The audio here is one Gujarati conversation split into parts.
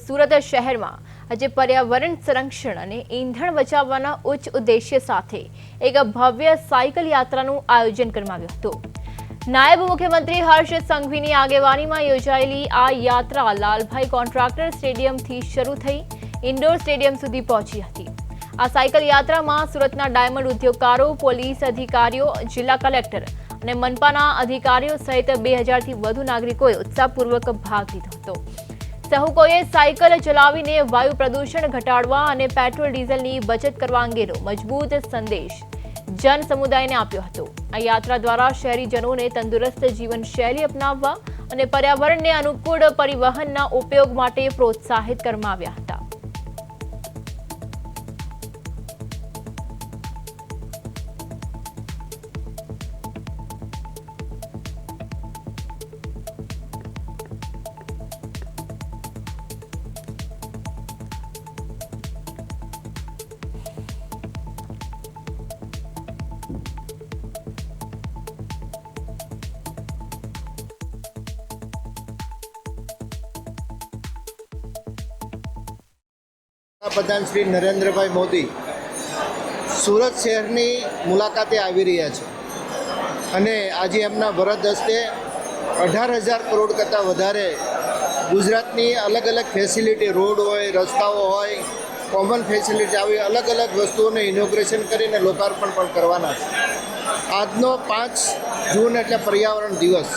સુરત શહેરમાં આજે પર્યાવરણ સંરક્ષણ અને ઈંધણ બચાવવાના ઉચ્ચ ઉદ્દેશ્ય સાથે એક ભવ્ય સાયકલ યાત્રાનું આયોજન કરવામાં આવ્યું હતું। નાયબ મુખ્યમંત્રી હર્ષ સંઘવીની આગેવાનીમાં યોજાયેલી આ યાત્રા લાલભાઈ કોન્ટ્રાક્ટર સ્ટેડિયમથી શરૂ થઈ ઇન્ડોર સ્ટેડિયમ સુધી પહોંચી હતી। આ સાયકલ યાત્રામાં સુરતના ડાયમંડ ઉદ્યોગકારો, પોલીસ અધિકારીઓ, જિલ્લા કલેક્ટર અને મનપાના અધિકારીઓ સહિત 2000થી વધુ નાગરિકોએ ઉત્સાહપૂર્વક ભાગ લીધો હતો। સહુકોએ સાયકલ ચલાવીને વાયુ પ્રદૂષણ ઘટાડવા અને પેટ્રોલ ડીઝલની બચત કરવા અંગેનો મજબૂત સંદેશ જન સમુદાયને આપ્યો હતો। આ યાત્રા દ્વારા શહેરીજનોને તંદુરસ્ત જીવનશૈલી અપનાવવા અને પર્યાવરણને અનુકૂળ પરિવહનના ઉપયોગ માટે પ્રોત્સાહિત કરવામાં આવ્યા હતા। પ્રધાન શ્રી નરેન્દ્રભાઈ મોદી સુરત શહેરની મુલાકાતે આવી રહ્યા છે અને આજે એમના વરદ હસ્તે 18,000 કરોડ કરતાં વધારે ગુજરાતની અલગ અલગ ફેસિલિટી, રોડ હોય, રસ્તાઓ હોય, કોમન ફેસિલિટી, આવી અલગ અલગ વસ્તુઓને ઇનોગ્રેશન કરીને લોકાર્પણ પણ કરવાના છે। આજનો 5 જૂન એટલે પર્યાવરણ દિવસ।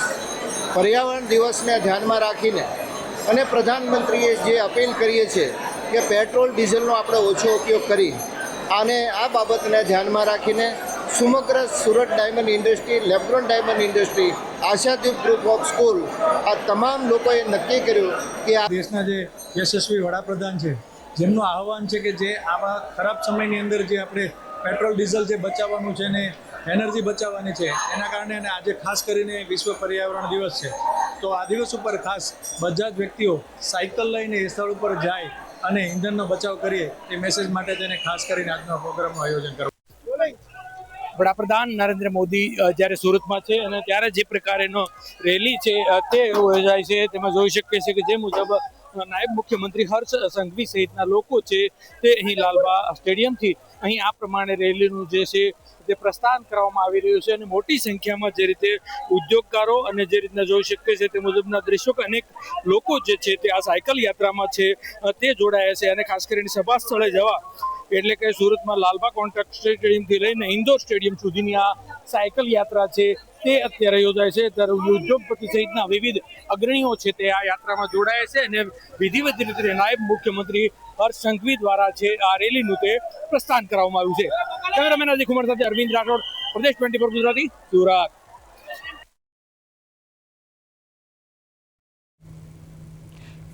પર્યાવરણ દિવસને ધ્યાનમાં રાખીને અને પ્રધાનમંત્રીએ જે અપીલ કરીએ છીએ કે પેટ્રોલ ડીઝલનો આપણે ઓછો ઉપયોગ કરી અને આ બાબતને ધ્યાનમાં રાખીને સમગ્ર Surat diamond industry, LeBron diamond industry, Ashadeep group of school, આ તમામ લોકોએ નક્કી કર્યું કે આ દેશના જે યશસ્વી વડાપ્રધાન છે, જેમનું આહવાન છે કે જે આવા ખરાબ સમયની અંદર જે આપણે પેટ્રોલ ડીઝલ જે બચાવવાનું છે ને એનર્જી બચાવવાની છે, એના કારણે અને આજે ખાસ કરીને વિશ્વ પર્યાવરણ દિવસ છે, તો આ દિવસ ઉપર ખાસ બધા જ વ્યક્તિઓ સાયકલ લઈને એ સ્થળ ઉપર જાય અને ઈંધણનો બચાવ કરીએ એ મેસેજ માટે તેને ખાસ કરીને આજના પ્રોગ્રામનું આયોજન કરવામાં। વડાપ્રધાન નરેન્દ્ર મોદી જ્યારે સુરતમાં છે અને ત્યારે જે પ્રકારેનો રેલી છે તે યોજાય છે, તેમાં જોઈ શકીએ છીએ કે જે મુજબ નાયબ મુખ્યમંત્રી હર્ષ સંઘવી સહિતના લોકો છે તે અહીં લાલબા સ્ટેડિયમથી અહીં આ પ્રમાણે રેલીનું જે છે તે પ્રસ્થાન કરવામાં આવી રહ્યું છે અને મોટી સંખ્યામાં જે રીતે ઉદ્યોગકારો અને જે રીતના જોઈ શકીએ છીએ તે મુજબના દ્રશ્યો કે અનેક લોકો જે છે તે આ સાયકલ યાત્રામાં છે તે જોડાયા છે અને ખાસ કરીને સભા સ્થળે જવા એટલે કે સુરતમાં લાલબા કોન્ટ્રાક્ટ સ્ટેડિયમથી લઈને ઇન્ડોર સ્ટેડિયમ સુધીની આ સાયકલ યાત્રા છે તે અત્યારે યોજાય છે। ત્યારે ઉદ્યોગપતિ સહિતના વિવિધ અગ્રણીઓ છે તે આ યાત્રામાં જોડાયા છે અને વિધિવત રીતે નાયબ મુખ્યમંત્રી હર્ષ સંઘવી દ્વારા છે આ રેલીનું તે પ્રસ્થાન કરવામાં આવ્યું છે। કેમેરામેન અજય કુમાર સાથે અરવિંદ રાઠોડ, પ્રદેશ 24 ગુજરાતી, સુરત।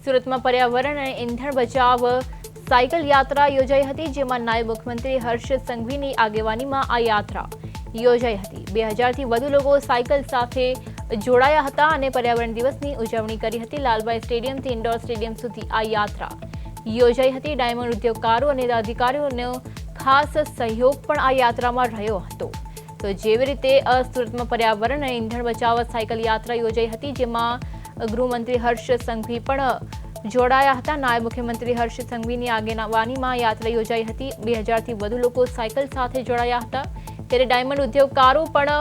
સુરતમાં પર્યાવરણ અને ઈંધણ બચાવ સાયકલ યાત્રા યોજાઈ હતી, જેમાં નાયબ મુખ્યમંત્રી હર્ષ સંઘવીની આગેવાનીમાં આ યાત્રા યોજાઈ હતી। 2000થી વધુ લોકો સાયકલ સાથે જોડાયા હતા અને પર્યાવરણ દિવસની ઉજવણી કરી હતી। લાલભાઈ સ્ટેડિયમથી ઇન્ડોર સ્ટેડિયમ સુધી આ યાત્રા યોજાઈ હતી। ડાયમંડ ઉદ્યોગકારો અને અધિકારીઓનો ખાસ સહયોગ પણ આ યાત્રામાં રહ્યો હતો। તો જેવી રીતે સુરતમાં પર્યાવરણ અને ઈંધણ બચાવ સાયકલ યાત્રા યોજાઈ હતી, જેમાં ગૃહમંત્રી હર્ષ સંઘવી પણ જોડાયા હતા। નાયબ મુખ્યમંત્રી હર્ષ સંઘવીની આગેવાનીમાં યાત્રા યોજાઈ હતી। 2000થી વધુ લોકો સાયકલ સાથે જોડાયા હતા। ત્યારે ડાયમંડ ઉદ્યોગકારો પણ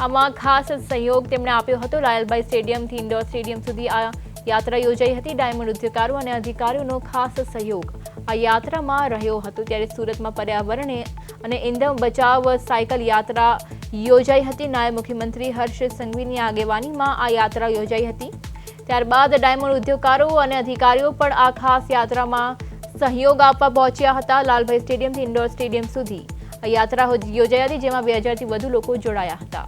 આમાં ખાસ સહયોગ તેમણે આપ્યો હતો। લાલભાઈ સ્ટેડિયમથી ઇન્ડોર સ્ટેડિયમ સુધી આ યાત્રા યોજાઈ હતી। ડાયમંડ ઉદ્યોગકારો અને અધિકારીઓનો ખાસ સહયોગ આ યાત્રામાં રહ્યો હતો। ત્યારે સુરતમાં પર્યાવરણ અને ઈંધણ બચાવ સાયકલ યાત્રા યોજાઈ હતી। નાયબ મુખ્યમંત્રી હર્ષ સંઘવીની આગેવાનીમાં આ યાત્રા યોજાઈ હતી। ત્યારબાદ ડાયમંડ ઉદ્યોગકારો અને અધિકારીઓ પણ આ ખાસ યાત્રામાં સહયોગ આપવા પહોંચ્યા હતા। લાલભાઈ સ્ટેડિયમથી ઇન્ડોર સ્ટેડિયમ સુધી આ યાત્રા યોજાઈ હતી, જેમાં 2000થી વધુ લોકો જોડાયા હતા।